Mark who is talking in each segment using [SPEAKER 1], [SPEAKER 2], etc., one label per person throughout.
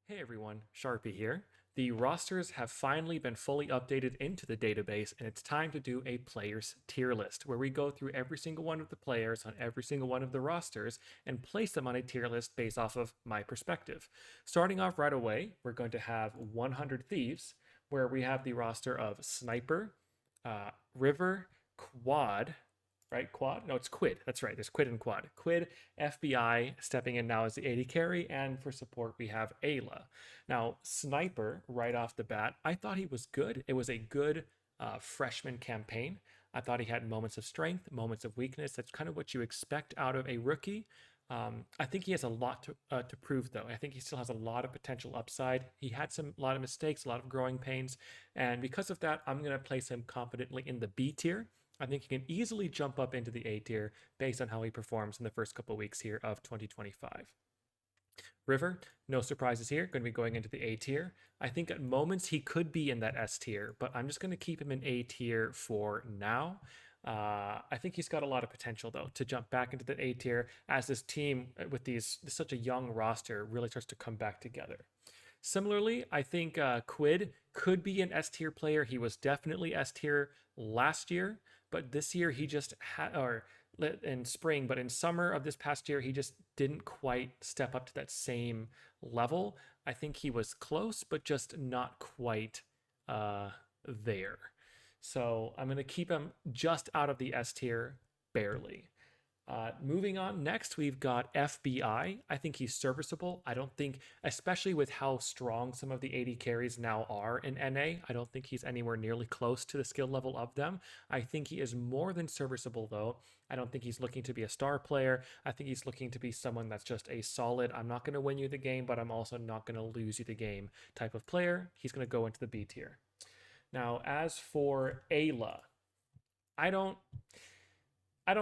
[SPEAKER 1] Hey everyone, Sharpie here. The rosters have finally been fully updated into the database, and it's time to do a players tier list where we go through every single one of the players on every single one of the rosters and place them on a tier list based off of my perspective. Starting off right away, we're going to have 100 Thieves, where we have the roster of Sniper, River, Quad, right? Quad? No, it's Quid. That's right. There's Quid and Quad. Quid, FBI stepping in now as the AD carry, and for support we have Eyla. Now, Sniper, right off the bat, I thought he was good. It was a good freshman campaign. I thought he had moments of strength, moments of weakness. That's kind of what you expect out of a rookie. I think he has a lot to prove, though. I think he still has a lot of potential upside. He had a lot of mistakes, a lot of growing pains, and because of that, I'm going to place him confidently in the B tier. I think he can easily jump up into the A tier based on how he performs in the first couple weeks here of 2025. River, no surprises here, going to be going into the A tier. I think at moments he could be in that S tier, but I'm just going to keep him in A tier for now. I think he's got a lot of potential, though, to jump back into the A tier as this team with such a young roster really starts to come back together. Similarly, I think Quid could be an S tier player. He was definitely S tier last year, but this year he just had, or in spring, but in summer of this past year, he just didn't quite step up to that same level. I think he was close, but just not quite there. So I'm going to keep him just out of the S tier, barely. Moving on, next we've got FBI. I think he's serviceable. I don't think, especially with how strong some of the AD carries now are in NA, I don't think he's anywhere nearly close to the skill level of them. I think he is more than serviceable, though. I don't think he's looking to be a star player. I think he's looking to be someone that's just a solid, I'm not going to win you the game, but I'm also not going to lose you the game type of player. He's going to go into the B tier. Now, as for Eyla, I don't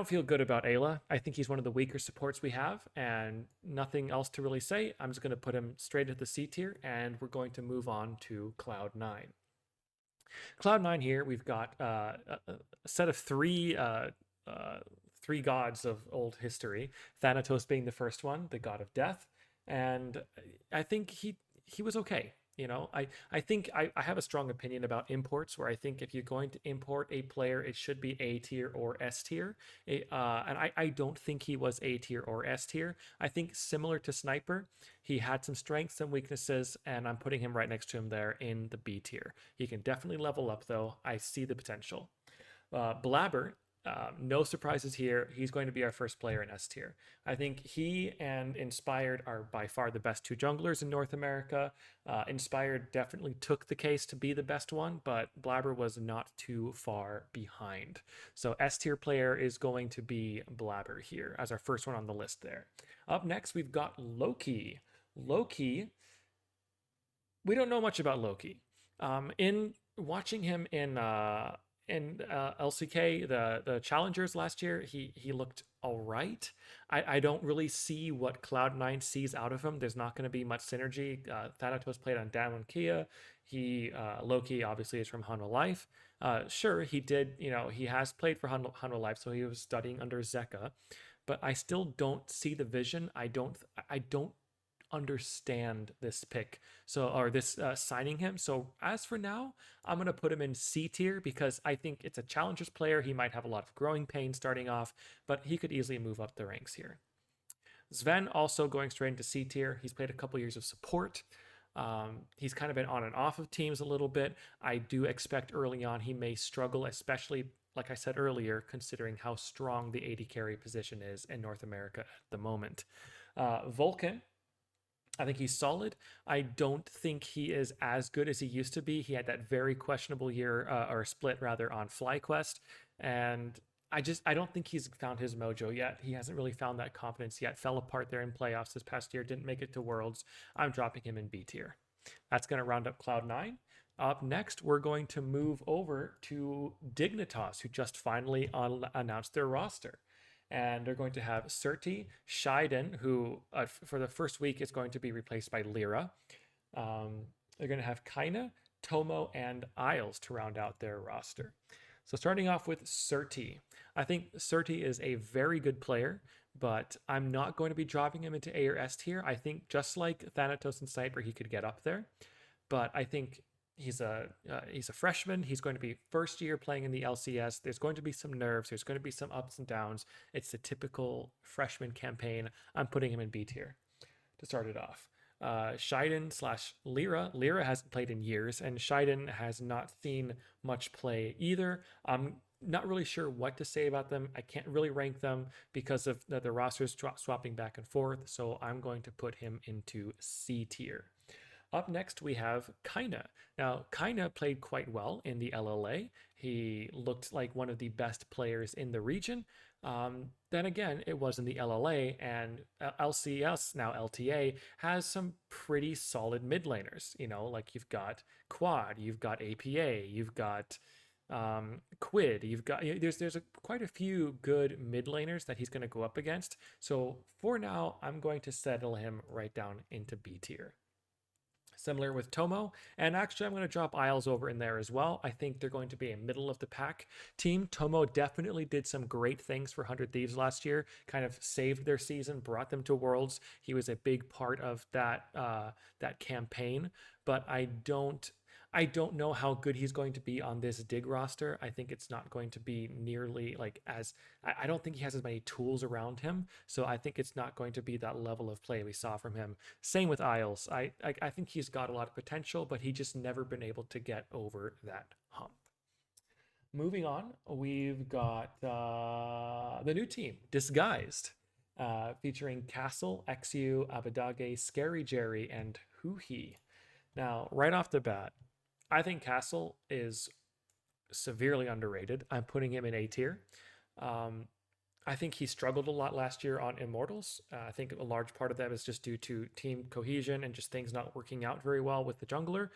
[SPEAKER 1] feel good about Eyla. I think he's one of the weaker supports we have, and nothing else to really say. I'm just going to put him straight at the C tier, and we're going to move on to Cloud9. Cloud9 here, we've got a set of three gods of old history. Thanatos being the first one, the god of death, and I think he was okay. I think I have a strong opinion about imports where I think if you're going to import a player, it should be A tier or S tier. And I don't think he was A tier or S tier. I think similar to Sniper, he had some strengths and weaknesses, and I'm putting him right next to him there in the B tier. He can definitely level up, though. I see the potential. Blaber, no surprises here. He's going to be our first player in S tier. I think he and Inspired are by far the best two junglers in North America. Inspired definitely took the case to be the best one, but Blaber was not too far behind. So S tier player is going to be Blaber here as our first one on the list there. Up next, we've got Loki. Loki, we don't know much about Loki. In watching him in LCK, the challengers last year, he looked all right. I don't really see what Cloud9 sees out of him. There's not going to be much synergy. Thanatos played on Damwon Kia. Loki obviously is from Hanwha Life. Sure, he did, he has played for Hanwha Life, so he was studying under Zeka, but I still don't see the vision. I don't understand this pick, or this signing him. So as for now, I'm going to put him in C tier because I think it's a challengers player. He might have a lot of growing pains starting off, but he could easily move up the ranks here. Zven also going straight into C tier. He's played a couple years of support. He's kind of been on and off of teams a little bit. I do expect early on he may struggle, especially like I said earlier, considering how strong the AD carry position is in North America at the moment. Vulcan, I think he's solid. I don't think he is as good as he used to be. He had that very questionable year, or split rather, on FlyQuest. And I don't think he's found his mojo yet. He hasn't really found that confidence yet. Fell apart there in playoffs this past year. Didn't make it to Worlds. I'm dropping him in B tier. That's going to round up Cloud9. Up next, we're going to move over to Dignitas, who just finally announced their roster. And they're going to have Srtty, Sheiden, who for the first week is going to be replaced by Lira. They're going to have Keine, Tomo, and Eyla to round out their roster. So starting off with Srtty. I think Srtty is a very good player, but I'm not going to be dropping him into A or S tier. I think just like Thanatos and Cyber, he could get up there, but I think he's a freshman. He's going to be first year playing in the LCS. There's going to be some nerves. There's going to be some ups and downs. It's the typical freshman campaign. I'm putting him in B tier to start it off. Sheiden slash Lira. Lira hasn't played in years, and Sheiden has not seen much play either. I'm not really sure what to say about them. I can't really rank them because of the rosters swapping back and forth, so I'm going to put him into C tier. Up next, we have Keine. Now, Keine played quite well in the LLA. He looked like one of the best players in the region. Then again, it was in the LLA, and LCS, now LTA, has some pretty solid mid laners. You know, like you've got Quad, you've got APA, you've got Quid, you've got there's quite a few good mid laners that he's going to go up against. So for now, I'm going to settle him right down into B tier. Similar with Tomo, and actually I'm going to drop Isles over in there as well. I think they're going to be a middle of the pack team. Tomo definitely did some great things for 100 Thieves last year, kind of saved their season, brought them to Worlds. He was a big part of that campaign, but I don't know how good he's going to be on this Dig roster. I think it's not going to be nearly like as I don't think he has as many tools around him. So I think it's not going to be that level of play we saw from him. Same with Isles. I think he's got a lot of potential, but he just never been able to get over that hump. Moving on, we've got the new team, Disguised, featuring Castle, Exyu, Abbedagge, ScaryJerry, and Huhi. Now, right off the bat, I think Castle is severely underrated. I'm putting him in A tier. I think he struggled a lot last year on Immortals. I think a large part of that is just due to team cohesion and just things not working out very well with the jungler.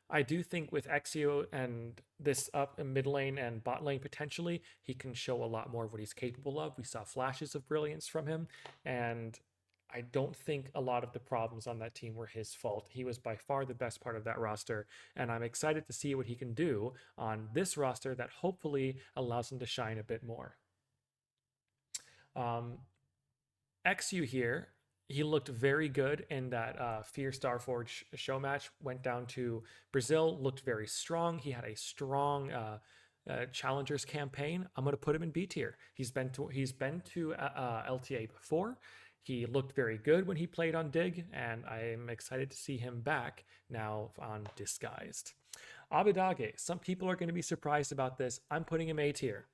[SPEAKER 1] I do think with Exyu and this up in mid lane and bot lane potentially, he can show a lot more of what he's capable of. We saw flashes of brilliance from him, and I don't think a lot of the problems on that team were his fault. He was by far the best part of that roster, and I'm excited to see what he can do on this roster that hopefully allows him to shine a bit more. Exyu here, he looked very good in that Fear Starforge show match, went down to Brazil, looked very strong. He had a strong Challengers campaign. I'm going to put him in B tier. He's been to LTA before. He looked very good when he played on Dig, and I'm excited to see him back now on Disguised. Abbedagge, some people are going to be surprised about this. I'm putting him A tier.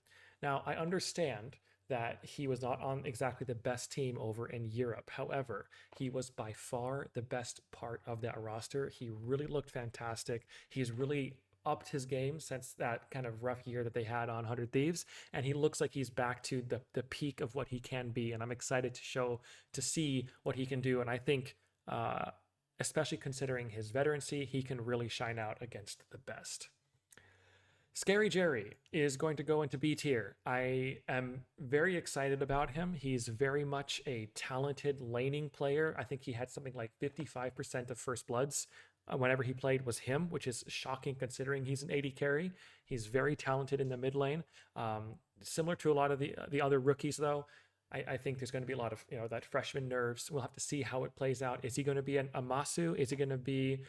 [SPEAKER 1] Now, I understand that he was not on exactly the best team over in Europe. However, he was by far the best part of that roster. He really looked fantastic. He's really upped his game since that kind of rough year that they had on 100 Thieves, and he looks like he's back to the peak of what he can be, and I'm excited to see what he can do. And I think especially considering his veterancy, he can really shine out against the best. ScaryJerry is going to go into B tier. I am very excited about him. He's very much a talented laning player. I think he had something like 55% of First Bloods whenever he played was him, which is shocking considering he's an 80 carry. He's very talented in the mid lane. Similar to a lot of the other rookies, though, I think there's going to be a lot of that freshman nerves. We'll have to see how it plays out. Is he going to be a Massu? Is he going to be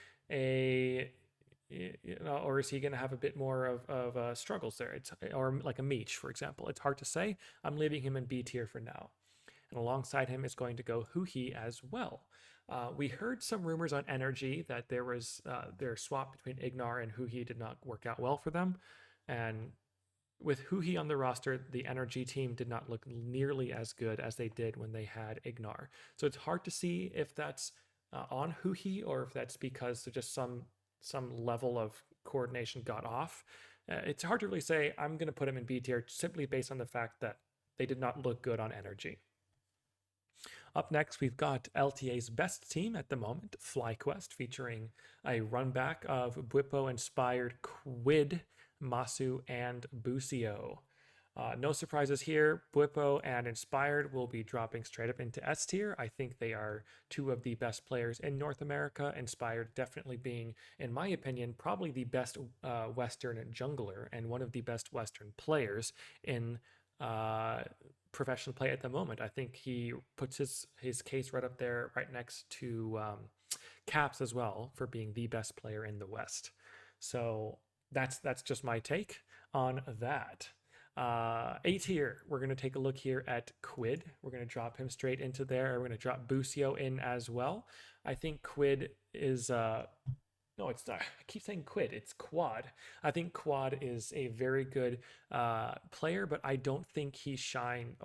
[SPEAKER 1] or is he going to have a bit more of struggles there? Or like a Meech, for example. It's hard to say. I'm leaving him in B tier for now. And alongside him is going to go Huhi as well. We heard some rumors on Energy that there was their swap between Ignar and Huhi did not work out well for them. And with Huhi on the roster, the Energy team did not look nearly as good as they did when they had Ignar. So it's hard to see if that's on Huhi or if that's because there's just some level of coordination got off. It's hard to really say. I'm going to put him in B tier simply based on the fact that they did not look good on Energy. Up next, we've got LTA's best team at the moment, FlyQuest, featuring a runback of Bwipo-inspired Quid, Massu, and Busio. No surprises here. Bwipo and Inspired will be dropping straight up into S tier. I think they are two of the best players in North America. Inspired definitely being, in my opinion, probably the best Western jungler and one of the best Western players in professional play at the moment. I think he puts his case right up there, right next to Caps as well, for being the best player in the West. So that's just my take on that. A tier, we're going to take a look here at Quid. We're going to drop him straight into there. We're going to drop Busio in as well. I think Quid is no, it's not. I keep saying Quid. It's Quad. I think Quad is a very good player, but I don't think he's shown,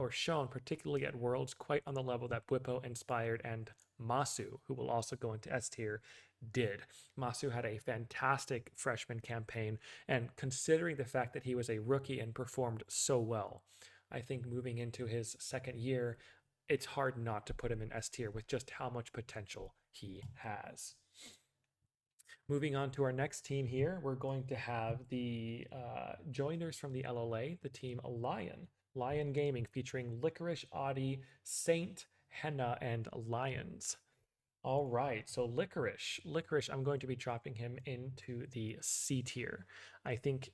[SPEAKER 1] particularly at Worlds, quite on the level that Bwipo, Inspired, and Massu, who will also go into S tier, did. Massu had a fantastic freshman campaign, and considering the fact that he was a rookie and performed so well, I think moving into his second year, it's hard not to put him in S tier with just how much potential he has. Moving on to our next team here, we're going to have the joiners from the LLA, the team Lyon Gaming, featuring Licorice, Oddie, Saint, Hena, and Lyonz. All right, so Licorice, I'm going to be dropping him into the C tier. I think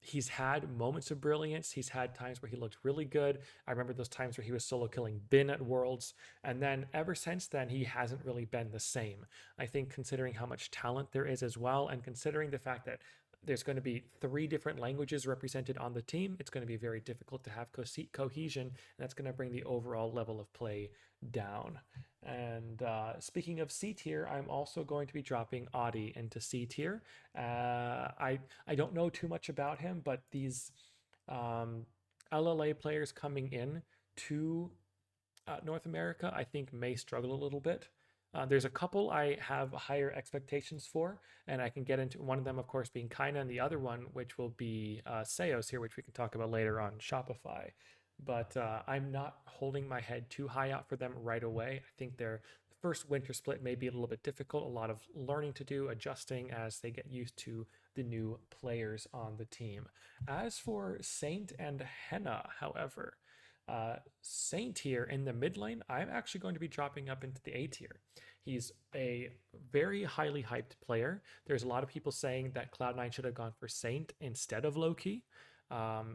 [SPEAKER 1] he's had moments of brilliance. He's had times where he looked really good. I remember those times where he was solo killing Bin at Worlds. And then ever since then, he hasn't really been the same. I think considering how much talent there is as well, and considering the fact that there's going to be 3 different languages represented on the team, it's going to be very difficult to have cohesion, and that's going to bring the overall level of play down. And speaking of C tier, I'm also going to be dropping Oddie into C tier. I don't know too much about him, but these LLA players coming in to North America, I think may struggle a little bit. There's a couple I have higher expectations for, and I can get into one of them, of course, being Keine, and the other one, which will be Seos here, which we can talk about later on Shopify. But I'm not holding my head too high out for them right away. I think their first winter split may be a little bit difficult, a lot of learning to do, adjusting as they get used to the new players on the team. As for Saint and Hena, however, Saint here in the mid lane, I'm actually going to be dropping up into the A tier. He's a very highly hyped player. There's a lot of people saying that Cloud9 should have gone for Saint instead of Loki.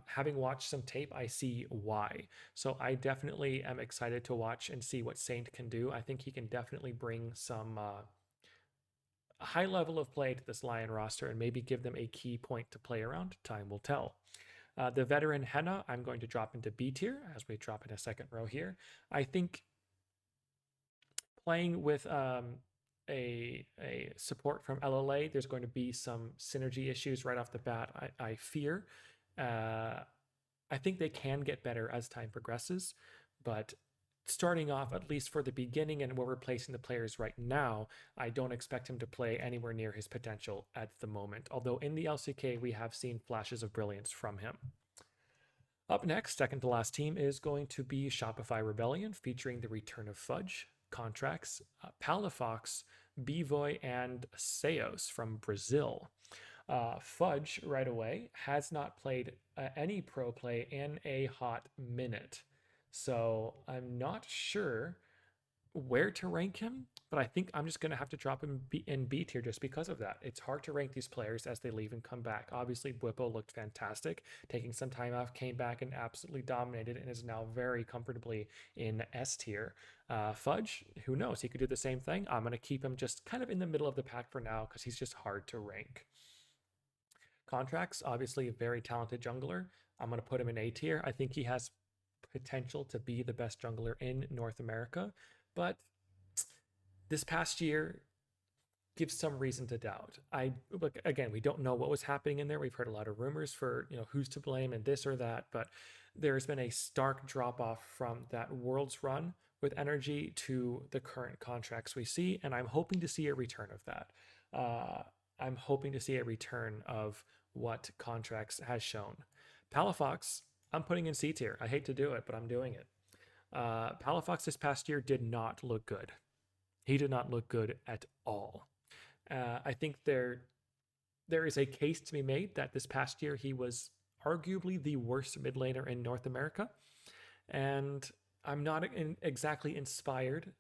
[SPEAKER 1] Having watched some tape, I see why. So I definitely am excited to watch and see what Saint can do. I think he can definitely bring some high level of play to this Lyon roster and maybe give them a key point to play around. Time will tell. The veteran Hena, I'm going to drop into B tier as we drop in a second row here. I think playing with a support from LLA, there's going to be some synergy issues right off the bat, I fear. I think they can get better as time progresses, but starting off, at least for the beginning and where we're placing the players right now, I don't expect him to play anywhere near his potential at the moment, although in the LCK we have seen flashes of brilliance from him. Up next, second to last team, is going to be Shopify Rebellion, featuring the return of Fudge, Contractz, Palafox, Bvoy, and Seos from Brazil. Fudge, right away, has not played any pro play in a hot minute. So I'm not sure where to rank him, but I think I'm just going to have to drop him in B tier just because of that. It's hard to rank these players as they leave and come back. Obviously, Bwipo looked fantastic, taking some time off, came back and absolutely dominated, and is now very comfortably in S tier. Fudge, who knows? He could do the same thing. I'm going to keep him just kind of in the middle of the pack for now because he's just hard to rank. Contractz, obviously a very talented jungler. I'm going to put him in A tier. I think he has potential to be the best jungler in North America, but this past year gives some reason to doubt. Look, again, we don't know what was happening in there. We've heard a lot of rumors for, who's to blame and this or that, but there's been a stark drop off from that Worlds run with energy to the current Contractz we see, and I'm hoping to see a return of that. I'm hoping to see a return of what Contractz has shown. Palafox, I'm putting in C tier. I hate to do it, but I'm doing it. Palafox this past year did not look good. He did not look good at all. I think there is a case to be made that this past year he was arguably the worst mid laner in North America. And I'm not exactly inspired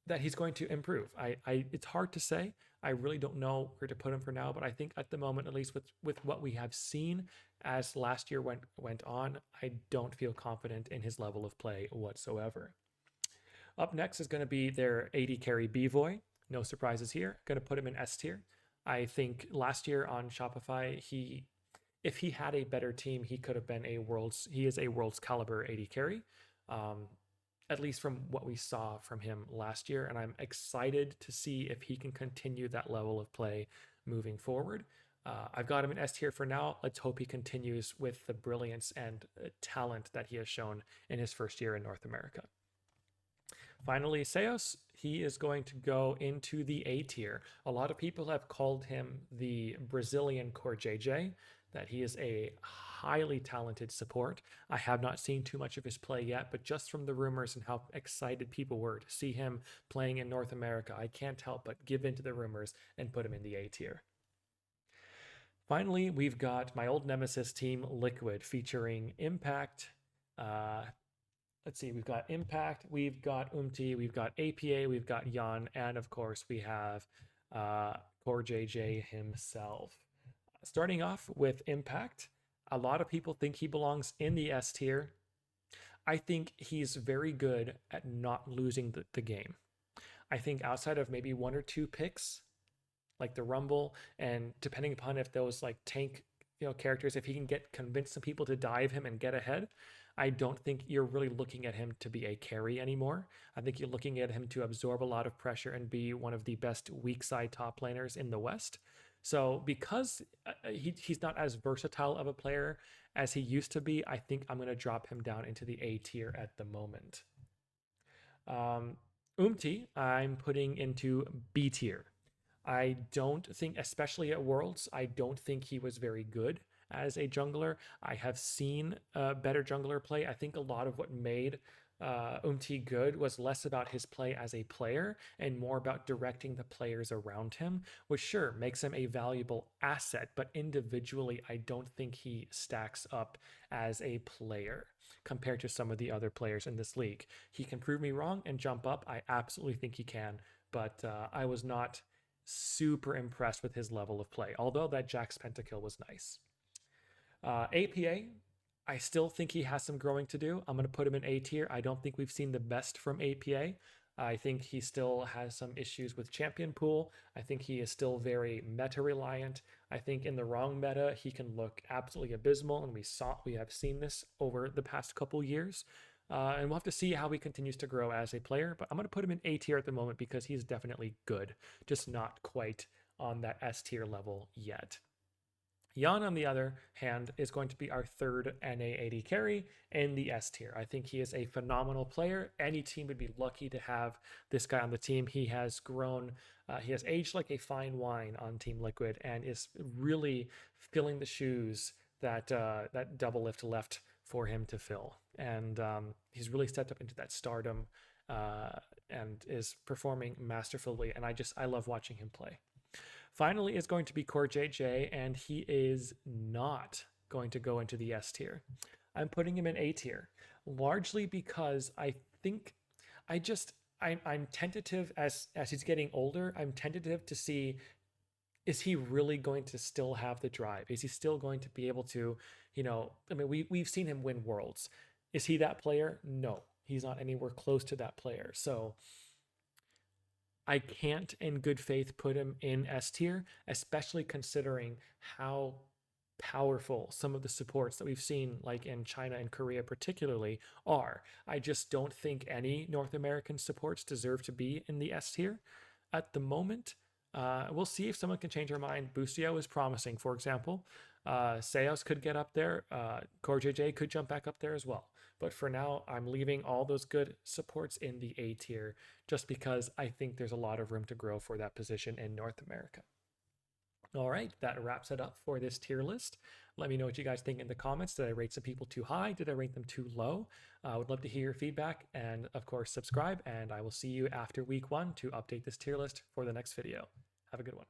[SPEAKER 1] that he's going to improve. It's hard to say. I really don't know where to put him for now, but I think at the moment, at least with what we have seen as last year went on, I don't feel confident in his level of play whatsoever. Up next is going to be their AD carry Bvoy. No surprises here. Going to put him in S tier. I think last year on Shopify, if he had a better team, he could have been he is a world's caliber AD carry. At least from what we saw from him last year. And I'm excited to see if he can continue that level of play moving forward. I've got him in S tier for now. Let's hope he continues with the brilliance and talent that he has shown in his first year in North America. Finally, Seos, he is going to go into the A tier. A lot of people have called him the Brazilian CoreJJ, that he is a highly talented support. I have not seen too much of his play yet, but just from the rumors and how excited people were to see him playing in North America, I can't help but give in to the rumors and put him in the A tier. Finally, we've got my old nemesis team, Liquid, featuring Impact. Let's see, we've got Impact, we've got we've got APA, we've got Jan, and of course we have CoreJJ himself. Starting off with Impact, a lot of people think he belongs in the S tier. I think he's very good at not losing the game. I think outside of maybe 1 or 2 picks, like the Rumble, and depending upon if those like tank characters, if he can convince some people to dive him and get ahead, I don't think you're really looking at him to be a carry anymore. I think you're looking at him to absorb a lot of pressure and be one of the best weak side top laners in the West. So because he's not as versatile of a player as he used to be, I think I'm going to drop him down into the A tier at the moment. I'm putting into B tier. I don't think, especially at Worlds, I don't think he was very good as a jungler. I have seen better jungler play. I think a lot of what made good was less about his play as a player and more about directing the players around him, which sure makes him a valuable asset, but individually I don't think he stacks up as a player compared to some of the other players in this league. He can prove me wrong and jump up. I absolutely think he can, but I was not super impressed with his level of play, although that Jax pentakill was nice. APA, I still think he has some growing to do. I'm going to put him in A tier. I don't think we've seen the best from APA. I think he still has some issues with champion pool. I think he is still very meta reliant. I think in the wrong meta, he can look absolutely abysmal, and we have seen this over the past couple years. And we'll have to see how he continues to grow as a player, but I'm going to put him in A tier at the moment because he's definitely good, just not quite on that S tier level yet. Jan, on the other hand, is going to be our third NA AD carry in the S tier. I think he is a phenomenal player. Any team would be lucky to have this guy on the team. He has grown, he has aged like a fine wine on Team Liquid and is really filling the shoes that that double lift left for him to fill. And he's really stepped up into that stardom and is performing masterfully. And I love watching him play. Finally is going to be CoreJJ, and he is not going to go into the S tier. I'm putting him in A tier, largely because I think I'm tentative as he's getting older. I'm tentative to see, is he really going to still have the drive? Is he still going to be able to, I mean, we've seen him win Worlds. Is he that player? No, he's not anywhere close to that player. So I can't in good faith put him in S tier, especially considering how powerful some of the supports that we've seen, like in China and Korea particularly, are. I just don't think any North American supports deserve to be in the S tier at the moment. We'll see if someone can change our mind. Busio is promising, for example. Seos could get up there. CoreJJ could jump back up there as well. But for now, I'm leaving all those good supports in the A tier just because I think there's a lot of room to grow for that position in North America. All right, that wraps it up for this tier list. Let me know what you guys think in the comments. Did I rate some people too high? Did I rate them too low? I would love to hear your feedback, and of course, subscribe, and I will see you after week 1 to update this tier list for the next video. Have a good one.